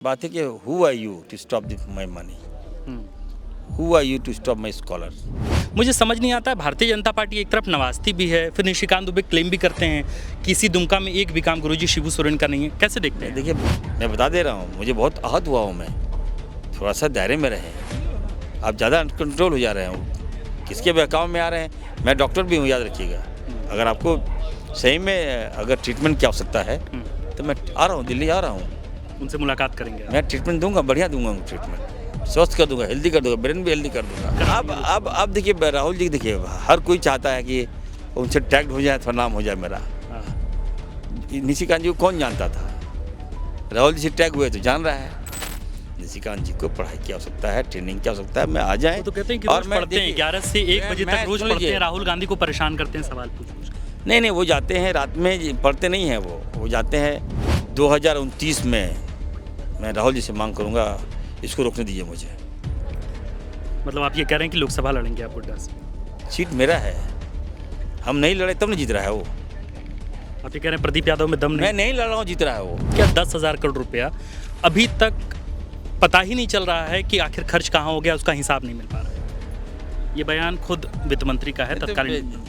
बात है कि who are you to stop my money, who are you to stop my scholar. मुझे समझ नहीं आता है, भारतीय जनता पार्टी एक तरफ नवाजती भी है, फिर निशिकांत दुबे क्लेम भी करते हैं कि इसी दुमका में एक भी काम गुरुजी शिबू सोरेन का नहीं है। कैसे देखते हैं? देखिए, मैं बता दे रहा हूँ, मुझे बहुत आहत हुआ हूँ मैं। थोड़ा सा दायरे में रहें, आप ज़्यादा कंट्रोल हो जा रहे हैं, किसके बहकाव में आ रहे हैं। मैं डॉक्टर भी हूँ, याद रखिएगा। अगर आपको सही में अगर ट्रीटमेंट की आवश्यकता है तो मैं आ रहा हूँ, दिल्ली आ रहा हूँ, उनसे मुलाकात करेंगे आप? मैं ट्रीटमेंट दूंगा, बढ़िया दूंगा ट्रीटमेंट, स्वस्थ कर दूंगा, हेल्दी कर दूंगा, ब्रेन भी हेल्दी कर दूंगा। अब देखिए राहुल जी, देखिए हर कोई चाहता है कि उनसे टैग हो जाए, थोड़ा नाम हो जाए मेरा। निशिकांत जी को कौन जानता था? राहुल जी से टैग हुए तो जान रहा है। निशिकांत जी को पढ़ाई की आवश्यकता है, ट्रेनिंग की आवश्यकता है, मैं आ जाए। तो कहते हैं कि रोज पढ़ते हैं, 11 से 1 बजे तक रोज पढ़ते हैं, राहुल गांधी को परेशान करते हैं सवाल पूछ पूछ। नहीं, वो जाते हैं रात में, पढ़ते नहीं हैं वो जाते हैं 2029 में। मैं राहुल जी से मांग करूंगा, इसको रोकने दीजिए मुझे। मतलब आप ये कह रहे हैं कि लोकसभा लड़ेंगे आप हुड्डा से? सीट मेरा है, हम नहीं लड़े तब नहीं जीत रहा है वो। आप ये कह रहे हैं प्रदीप यादव में दम नहीं? मैं नहीं लड़ रहा हूँ, जीत रहा है वो। क्या 10,000 करोड़ रुपया अभी तक पता ही नहीं चल रहा है कि आखिर खर्च कहाँ हो गया, उसका हिसाब नहीं मिल पा रहा है। ये बयान खुद वित्त मंत्री का है तत्कालीन।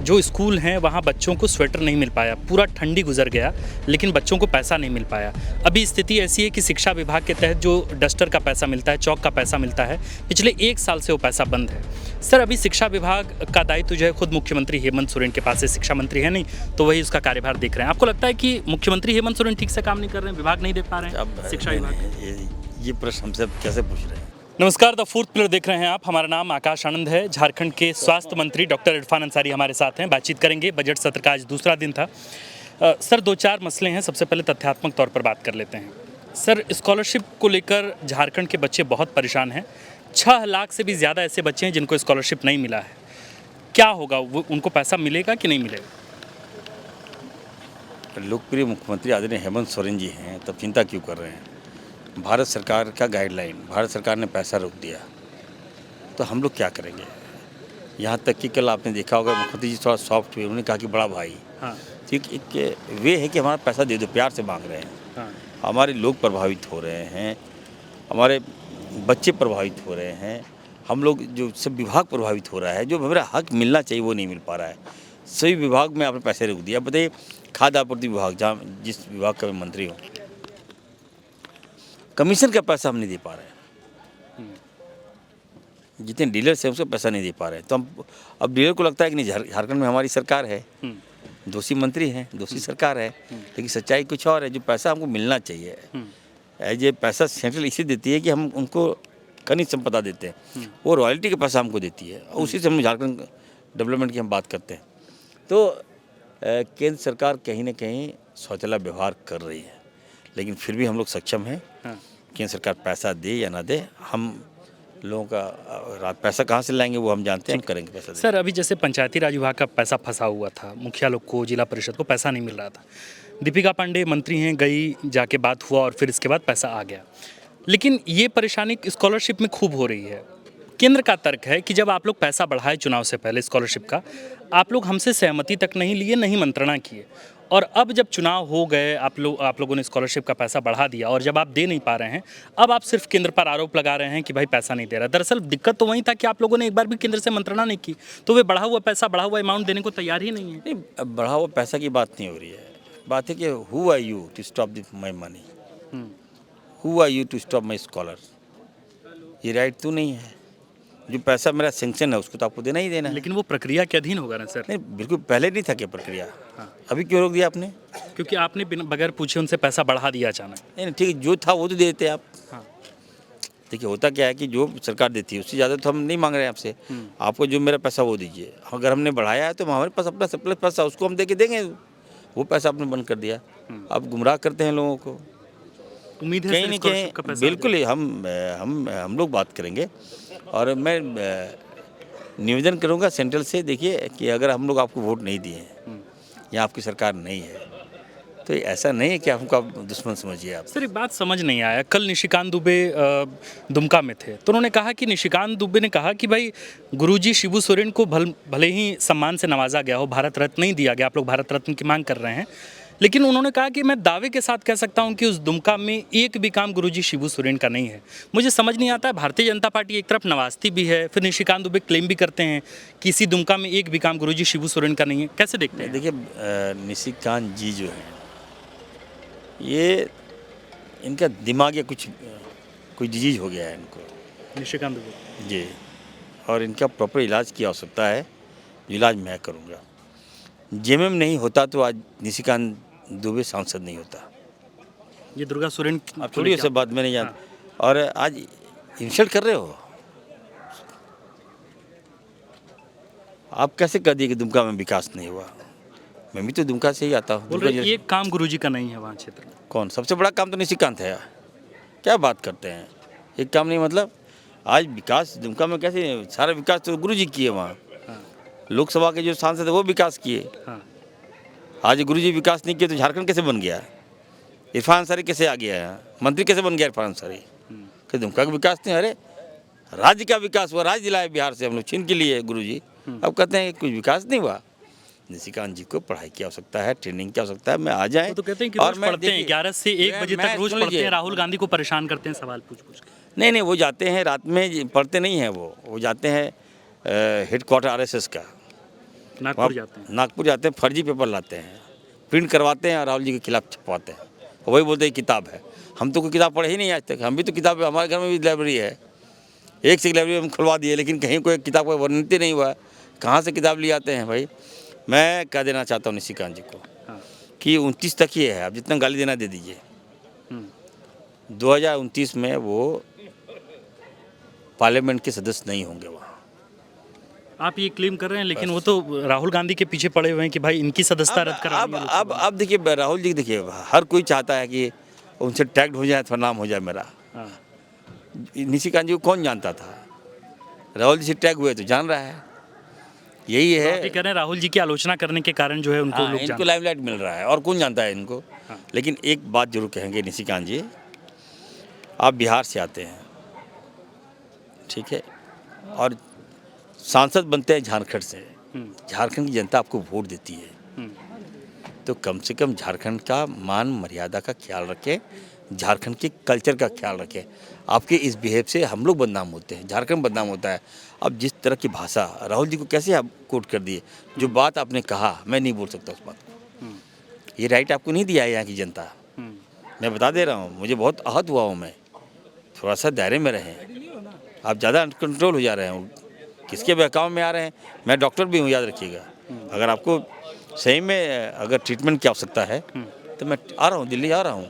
जो स्कूल हैं वहाँ बच्चों को स्वेटर नहीं मिल पाया, पूरा ठंडी गुजर गया, लेकिन बच्चों को पैसा नहीं मिल पाया। अभी स्थिति ऐसी है कि शिक्षा विभाग के तहत जो डस्टर का पैसा मिलता है, चौक का पैसा मिलता है, पिछले 1 साल से वो पैसा बंद है। सर, अभी शिक्षा विभाग का दायित्व जो है खुद मुख्यमंत्री हेमंत सोरेन के पास है, शिक्षा मंत्री है नहीं, तो वही उसका कार्यभार देख रहे हैं। आपको लगता है कि मुख्यमंत्री हेमंत सोरेन ठीक से काम नहीं कर रहे हैं, विभाग नहीं देख पा रहे हैं शिक्षा विभाग? ये प्रश्न हमसे कैसे पूछ रहे हैं? नमस्कार, द फोर्थ पिलर देख रहे हैं आप। हमारा नाम आकाश आनंद है। झारखंड के स्वास्थ्य मंत्री डॉक्टर इरफान अंसारी हमारे साथ हैं। बातचीत करेंगे। बजट सत्र का आज दूसरा दिन था। सर, 2-4 मसले हैं। सबसे पहले तथ्यात्मक तौर पर बात कर लेते हैं। सर, स्कॉलरशिप को लेकर झारखंड के बच्चे बहुत परेशान हैं। 6 लाख से भी ज़्यादा ऐसे बच्चे हैं जिनको स्कॉलरशिप नहीं मिला है। क्या होगा, वो उनको पैसा मिलेगा कि नहीं मिलेगा? लोकप्रिय मुख्यमंत्री आदरणीय हेमंत सोरेन जी हैं, तब चिंता क्यों कर रहे हैं? भारत सरकार का गाइडलाइन, भारत सरकार ने पैसा रोक दिया, तो हम लोग क्या करेंगे? यहाँ तक कि कल आपने देखा होगा मुख्यमंत्री जी थोड़ा सॉफ्ट हुए, उन्होंने कहा कि बड़ा भाई, हाँ, ठीक एक वे है कि हमारा पैसा दे दो, प्यार से मांग रहे हैं। हाँ, हमारे लोग प्रभावित हो रहे हैं, हमारे बच्चे प्रभावित हो रहे हैं, हम लोग जो सब विभाग प्रभावित हो रहा है, जो हमारा हक मिलना चाहिए वो नहीं मिल पा रहा है। सभी विभाग में आपने पैसे रोक दिया। बताइए, खाद्य आपूर्ति विभाग, जहाँ जिस विभाग का मैं मंत्री हूँ, कमीशन का पैसा हम नहीं दे पा रहे हैं। जितने डीलर्स हैं उसको पैसा नहीं दे पा रहे हैं। तो हम अब डीलर को लगता है कि नहीं, झारखंड में हमारी सरकार है, दोषी मंत्री हैं, दोषी सरकार है, लेकिन सच्चाई कुछ और है। जो पैसा हमको मिलना चाहिए, ये पैसा सेंट्रल इसी देती है कि हम उनको खनिज संपदा देते हैं, वो रॉयल्टी का पैसा हमको देती है, और उसी से हम झारखंड डेवलपमेंट की हम बात करते हैं। तो केंद्र सरकार कहीं ना कहीं शौचालय व्यवहार कर रही है, लेकिन फिर भी हम लोग सक्षम हैं। केंद्र सरकार पैसा दे या ना दे, हम लोगों का पैसा कहाँ से लाएंगे वो हम जानते हैं, हम करेंगे पैसा दे। सर, अभी जैसे पंचायती राज विभाग का पैसा फंसा हुआ था, मुखिया लोग को, जिला परिषद को पैसा नहीं मिल रहा था। दीपिका पांडे मंत्री हैं, गई, जाके बात हुआ और फिर इसके बाद पैसा आ गया। लेकिन ये परेशानी स्कॉलरशिप में खूब हो रही है। केंद्र का तर्क है कि जब आप लोग पैसा बढ़ाए चुनाव से पहले स्कॉलरशिप का, आप लोग हमसे सहमति तक नहीं लिए, नहीं मंत्रणा किए, और अब जब चुनाव हो गए, आप लोगों ने स्कॉलरशिप का पैसा बढ़ा दिया, और जब आप दे नहीं पा रहे हैं, अब आप सिर्फ केंद्र पर आरोप लगा रहे हैं कि भाई पैसा नहीं दे रहा। दरअसल दिक्कत तो वही था कि आप लोगों ने एक बार भी केंद्र से मंत्रणा नहीं की, तो वे बढ़ा हुआ पैसा, बढ़ा हुआ अमाउंट देने को तैयार ही नहीं है। नहीं, अब बढ़ा हुआ पैसा की बात नहीं हो रही है। बात है कि who are you to stop my money, who are you to stop my scholar. ये राइट तो नहीं है। जो पैसा मेरा सेंक्शन है उसको तो आपको देना ही देना है। लेकिन वो प्रक्रिया के अधीन होगा ना सर? नहीं, बिल्कुल पहले नहीं था क्या प्रक्रिया? अभी क्यों रोक दिया आपने? क्योंकि आपने बगैर पूछे उनसे पैसा बढ़ा दिया अचानक। नहीं, ठीक है, जो था वो तो दे देते आप। हाँ। देखिए, होता क्या है कि जो सरकार देती है उससे ज़्यादा तो हम नहीं मांग रहे हैं आपसे। आपको जो मेरा पैसा वो दीजिए। अगर हमने बढ़ाया है तो हमारे पास अपना सरप्लस पैसा, उसको हम दे के देंगे। वो पैसा आपने बंद कर दिया। आप गुमराह करते हैं लोगों को। उम्मीद है कहीं सर ना स्कॉलरशिप का कहीं पैसा बिल्कुल ही हम लोग बात करेंगे, और मैं निवेदन करूंगा सेंट्रल से। देखिए कि अगर हम लोग आपको वोट नहीं दिए हैं या आपकी सरकार नहीं है, तो ऐसा नहीं है कि हमको आप दुश्मन समझिए आप। सर, एक बात समझ नहीं आया। कल निशिकांत दुबे दुमका में थे, तो उन्होंने कहा कि निशिकांत दुबे ने कहा कि भाई गुरुजी शिबू सोरेन को भले ही सम्मान से नवाजा गया हो, भारत रत्न नहीं दिया गया, आप लोग भारत रत्न की मांग कर रहे हैं, लेकिन उन्होंने कहा कि मैं दावे के साथ कह सकता हूं कि उस दुमका में एक भी काम गुरुजी शिबू सोरेन का नहीं है। मुझे समझ नहीं आता है, भारतीय जनता पार्टी एक तरफ नवाजती भी है, फिर निशिकांत दुबे क्लेम भी करते हैं कि इसी दुमका में एक भी काम गुरुजी शिबू सोरेन का नहीं है। कैसे देखते हैं? देखिए, निशिकांत जी जो है, ये इनका दिमाग या कोई डिजीज हो गया है इनको निशिकांत दुबे जी, और इनका प्रॉपर इलाज की आवश्यकता है। जो इलाज मैं करूँगा। जेएमएम नहीं होता तो आज निशिकांत दुबे सांसद नहीं होता। ये दुर्गा सोरेन आप थोड़ी उसे बात में नहीं जानते, और आज इंसल्ट कर रहे हो। आप कैसे कह दिए कि दुमका में विकास नहीं हुआ? मैं भी तो दुमका से ही आता हूँ। बोल रहे एक काम गुरुजी का नहीं है वहाँ क्षेत्र में। कौन सबसे बड़ा काम? तो निशिकांत है। क्या बात करते हैं? एक काम नहीं, मतलब आज विकास दुमका में कैसे? सारा विकास तो गुरुजी किए वहाँ। लोकसभा के जो सांसद है वो विकास किए। आज गुरुजी विकास नहीं किए तो झारखंड कैसे बन गया? इरफान अंसारी कैसे आ गया है? मंत्री कैसे बन गया इरफान अंसारी? कि दुमका का विकास नहीं? अरे राज्य का विकास हुआ, राज्य दिलाए बिहार से हम लोग छीन के लिए गुरुजी। अब कहते हैं कि कुछ विकास नहीं हुआ। निशिकांत जी को पढ़ाई की आवश्यकता है, ट्रेनिंग की आवश्यकता है। मैं आ जाए तो कहते हैं कि रोज पढ़ते हैं 11 से 1 बजे तक रोज पढ़ते हैं, राहुल गांधी को परेशान करते हैं सवाल पूछ पूछ के। नहीं, वो जाते हैं रात में, पढ़ते नहीं हैं वो जाते हैं हेडक्वार्टर आरएसएस का, नागपुर जाते हैं, फर्जी पेपर लाते हैं, प्रिंट करवाते हैं और राहुल जी के खिलाफ छपवाते हैं। वही बोलते हैं किताब है। हम तो कोई किताब पढ़े ही नहीं आज तक। हम भी तो किताब, हमारे घर में भी लाइब्रेरी है, एक से एक लाइब्रेरी हम खुलवा दिए, लेकिन कहीं कोई किताब का वर्णित नहीं हुआ। कहाँ से किताब ले आते हैं भाई? मैं कह देना चाहता हूँ निशिकांत जी को कि 29 तक ही है, आप जितना गाली देना दे दीजिए। 2029 में वो पार्लियामेंट के सदस्य नहीं होंगे वहाँ। आप ये क्लेम कर रहे हैं, लेकिन वो तो राहुल गांधी के पीछे पड़े हुए हैं कि भाई इनकी सदस्यता रद्द करानी है। अब देखिए, राहुल जी देखिए, हर कोई चाहता है कि उनसे टैग्ड हो जाए, थोड़ा नाम हो जाए मेरा। निशिकांत जी को कौन जानता था? राहुल जी से टैग हुए तो जान रहा है। यही है। आप ये कह रहे हैं राहुल जी की आलोचना करने के कारण जो है उनको लोग इनको लाइमलाइट मिल रहा है, और कौन जानता है इनको। लेकिन एक बात जरूर कहेंगे निशिकांत जी, आप बिहार से आते हैं, ठीक है, और सांसद बनते हैं झारखंड से। झारखंड की जनता आपको वोट देती है, तो कम से कम झारखंड का मान मर्यादा का ख्याल रखें, झारखंड के कल्चर का ख्याल रखें। आपके इस बिहेव से हम लोग बदनाम होते हैं, झारखंड बदनाम होता है। अब जिस तरह की भाषा राहुल जी को कैसे आप कोट कर दिए, जो बात आपने कहा मैं नहीं बोल सकता उस बात को। ये राइट आपको नहीं दिया है यहाँ की जनता। मैं बता दे रहा हूँ, मुझे बहुत आहत हुआ हूँ मैं। थोड़ा सा दायरे में रहें, आप ज़्यादा अनकंट्रोल हो जा रहे हैं, किसके बहकाव में आ रहे हैं। मैं डॉक्टर भी हूँ, याद रखिएगा। अगर आपको सही में अगर ट्रीटमेंट की आवश्यकता है तो मैं आ रहा हूँ, दिल्ली आ रहा हूँ,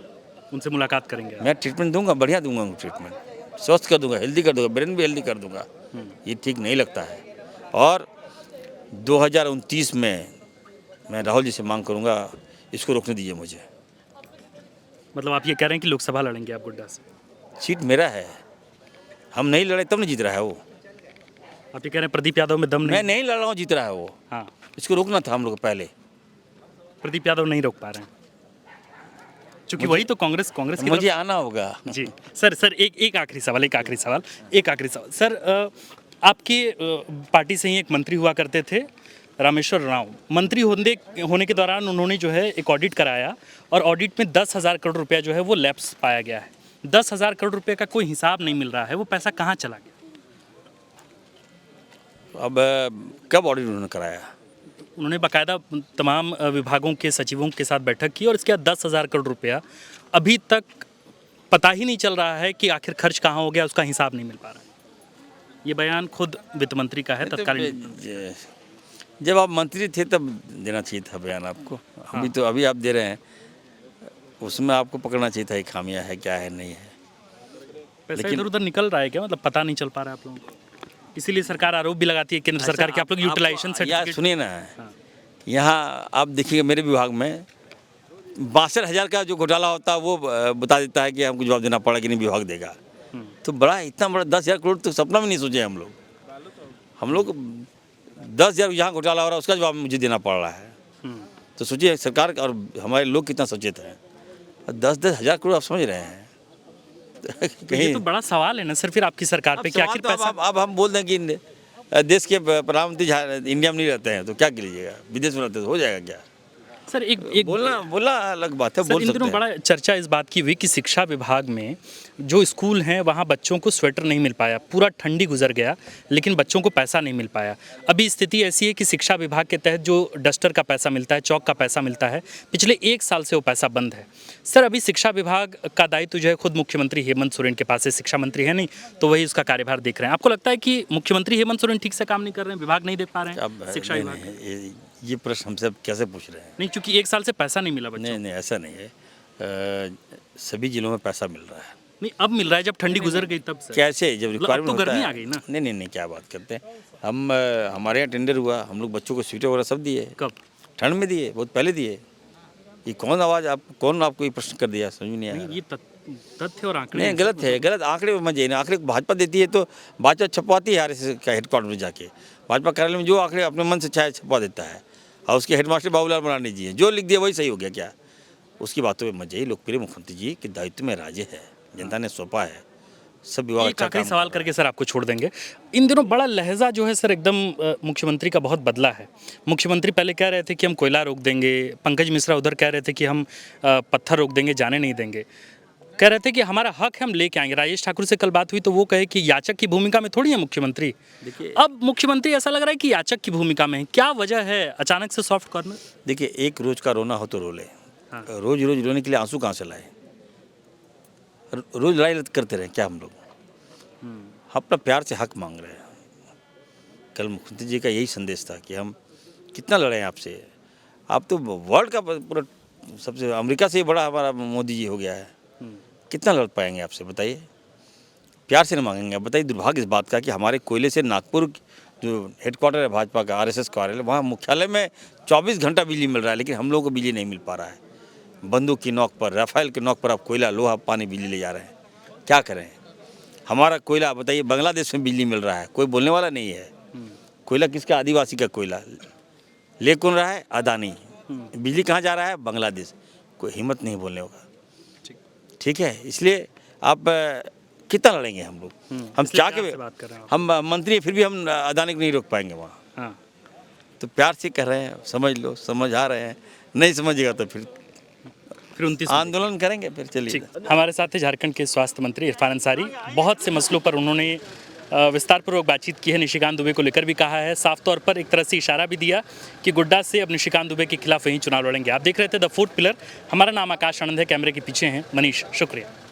उनसे मुलाकात करेंगे। मैं ट्रीटमेंट दूंगा, बढ़िया दूंगा ट्रीटमेंट, स्वस्थ कर दूंगा, हेल्दी कर दूंगा, ब्रेन भी हेल्दी कर दूंगा। ये ठीक नहीं लगता है। और 2029 में मैं राहुल जी से मांग करूंगा, इसको रोकने दीजिए मुझे। मतलब आप ये कह रहे हैं कि लोकसभा लड़ेंगे आप गोड्डा से? सीट मेरा है, हम नहीं लड़े तब नहीं जीत रहा है वो। आप ये कह रहे हैं प्रदीप यादव में दम नहीं? मैं नहीं लड़ रहा हूँ, जीत रहा है वो। हाँ, इसको रोकना था हम लोग पहले। प्रदीप यादव नहीं रोक पा रहे हैं क्योंकि वही तो कांग्रेस की मुझे आना होगा जी। सर एक आखिरी सवाल सर, आपकी पार्टी से ही एक मंत्री हुआ करते थे रामेश्वर राव। मंत्री होने के दौरान उन्होंने जो है एक ऑडिट कराया, और ऑडिट में 10,000 करोड़ रुपया जो है वो लैप्स पाया गया है। 10,000 करोड़ रुपये का कोई हिसाब नहीं मिल रहा है, वो पैसा कहाँ चला गया? अब कब ऑडिट उन्होंने कराया? उन्होंने बाकायदा तमाम विभागों के सचिवों के साथ बैठक की, और इसके बाद 10,000 करोड़ रुपया अभी तक पता ही नहीं चल रहा है कि आखिर खर्च कहाँ हो गया, उसका हिसाब नहीं मिल पा रहा है। ये बयान खुद वित्त मंत्री का है तत्कालीन। जब आप मंत्री थे तब देना चाहिए था बयान आपको। अभी आप दे रहे हैं, उसमें आपको पकड़ना चाहिए था ये खामियां है क्या है नहीं है। पैसा इधर उधर निकल रहा है क्या? मतलब पता नहीं चल पा रहा है आप लोगों को, इसीलिए सरकार आरोप भी लगाती है केंद्र सरकार के आप लोग यूटिलाइजेशन सर्टिफिकेट। सुनिए ना, यहाँ आप देखिएगा मेरे विभाग में 62,000 का जो घोटाला होता है वो बता देता है कि हमको जवाब देना पड़ा कि नहीं विभाग देगा। तो बड़ा इतना बड़ा 10,000 करोड़ तो सपना में नहीं सोचे हम लोग 10,000 यहाँ घोटाला हो रहा है उसका जवाब मुझे देना पड़ रहा है। तो सोचिए सरकार और हमारे लोग कितना सचेत हैं। 10,000 करोड़ आप समझ रहे हैं। ये तो बड़ा सवाल है ना सर फिर आपकी सरकार पे कि आखिर पैसा। अब हम बोल दें कि देश के प्रधानमंत्री इंडिया में नहीं रहते हैं तो क्या कीजिएगा, विदेश में रहते तो हो जाएगा क्या? सर एक बोलना अलग बात है, सर बोल इन सकते दिनों हैं। बड़ा चर्चा इस बात की हुई कि शिक्षा विभाग में जो स्कूल हैं वहाँ बच्चों को स्वेटर नहीं मिल पाया, पूरा ठंडी गुजर गया, लेकिन बच्चों को पैसा नहीं मिल पाया। अभी स्थिति ऐसी है कि शिक्षा विभाग के तहत जो डस्टर का पैसा मिलता है, चौक का पैसा मिलता है, पिछले 1 साल से वो पैसा बंद है। सर अभी शिक्षा विभाग का दायित्व जो है खुद मुख्यमंत्री हेमंत सोरेन के पास है, शिक्षा मंत्री है नहीं, तो वही उसका कार्यभार देख रहे हैं। आपको लगता है कि मुख्यमंत्री हेमंत सोरेन ठीक से काम नहीं कर रहे हैं, विभाग नहीं देख पा रहे अब हैं शिक्षा नहीं, विभाग? नहीं, ये प्रश्न हमसे अब कैसे पूछ रहे हैं? नहीं, क्योंकि 1 साल से पैसा नहीं मिला बच्चों नहीं नहीं, ऐसा नहीं है। सभी जिलों में पैसा मिल रहा है। नहीं, अब मिल रहा है जब ठंडी गुजर गई तब से। कैसे जब अब रिक्वायरमेंट तो होता गर्मी है। आ गई ना। नहीं नहीं नहीं, क्या बात करते हैं हम। हमारे यहाँ टेंडर हुआ, हम लोग बच्चों को स्वेटर वगैरह सब दिए। कब? ठंड में दिए, बहुत पहले दिए। ये कौन आपको ये प्रश्न कर दिया, समझ में नहीं नहीं, आया। ये तथ्य और आंकड़े नहीं, गलत है, गलत आंकड़े में मत जाइए ना। आंकड़े भाजपा देती है तो भाजपा छपवाती है RSS का हेडक्वार्टर में जाके। भाजपा कार्यालय में जो आंकड़े अपने मन से चाहे छपवा देता है, और उसके हेडमास्टर बाबूलाल मरांडी जी हैं, जो लिख दिया वही सही हो गया क्या? उसकी बातों में मत जाइए। लोकप्रिय मुख्यमंत्री जी के दायित्व में राज्य है, जनता ने सौंपा है, सब विभाग एक अच्छा आखिरी काम सवाल कर रहे हैं। करके सर आपको छोड़ देंगे। इन दिनों बड़ा लहजा जो है सर एकदम मुख्यमंत्री का बहुत बदला है। मुख्यमंत्री पहले कह रहे थे कि हम कोयला रोक देंगे, पंकज मिश्रा उधर कह रहे थे कि हम पत्थर रोक देंगे, जाने नहीं देंगे। कह रहे थे कि हमारा हक है, हम लेके आएंगे। राजेश ठाकुर से कल बात हुई तो वो कहे कि याचक की भूमिका में थोड़ी है मुख्यमंत्री। देखिए, अब मुख्यमंत्री ऐसा लग रहा है कि याचक की भूमिका में है। क्या वजह है अचानक से सॉफ्ट कॉर्नर? देखिए, एक रोज का रोना हो तो रो ले। हाँ। रोज रोज रोने के लिए आंसू कहाँ से लाए? रोज लड़ाई करते रहे क्या हम लोग? अपना प्यार से हक मांग रहे हैं। कल मुख्यमंत्री जी का यही संदेश था कि हम कितना लड़े हैं आपसे। आप तो वर्ल्ड का पूरा सबसे, अमेरिका से बड़ा हमारा मोदी जी हो गया है। कितना लड़ पाएंगे आपसे बताइए? प्यार से नहीं मांगेंगे। अब बताइए, दुर्भाग्य इस बात का कि हमारे कोयले से नागपुर जो हेडक्वार्टर है भाजपा का, RSS कार्यालय, वहाँ मुख्यालय में 24 घंटा बिजली मिल रहा है, लेकिन हम लोगों को बिजली नहीं मिल पा रहा है। बंदूक की नोक पर, राफेल की नोक पर आप कोयला, लोहा, पानी, बिजली ले जा रहे हैं। क्या करें? हमारा कोयला बताइए, बांग्लादेश में बिजली मिल रहा है, कोई बोलने वाला नहीं है। कोयला किसका? आदिवासी का कोयला। ले कौन रहा है? अदानी। बिजली कहाँ जा रहा है? बांग्लादेश। कोई हिम्मत नहीं बोलने होगा। ठीक है, इसलिए आप कितना लड़ेंगे हम लोग? हम इसलिए चाह प्यार के से बात कर रहे हैं आप। हम मंत्री हैं, फिर भी हम अदानी को नहीं रोक पाएंगे वहाँ। हाँ। तो प्यार से कह रहे हैं, समझ लो, समझ आ रहे हैं। नहीं समझिएगा तो फिर 29 आंदोलन करेंगे। फिर चलिए। ठीक। हमारे साथ है झारखंड के स्वास्थ्य मंत्री इरफान अंसारी। बहुत से मसलों पर उन्होंने विस्तारपूर्वक बातचीत की है। निशिकांत दुबे को लेकर भी कहा है, साफ तौर पर एक तरह से इशारा भी दिया कि गुड्डा से अब निशिकांत दुबे के खिलाफ वहीं चुनाव लड़ेंगे। आप देख रहे थे द फूड पिलर। हमारा नाम आकाश आनंद है, कैमरे के पीछे हैं मनीष। शुक्रिया।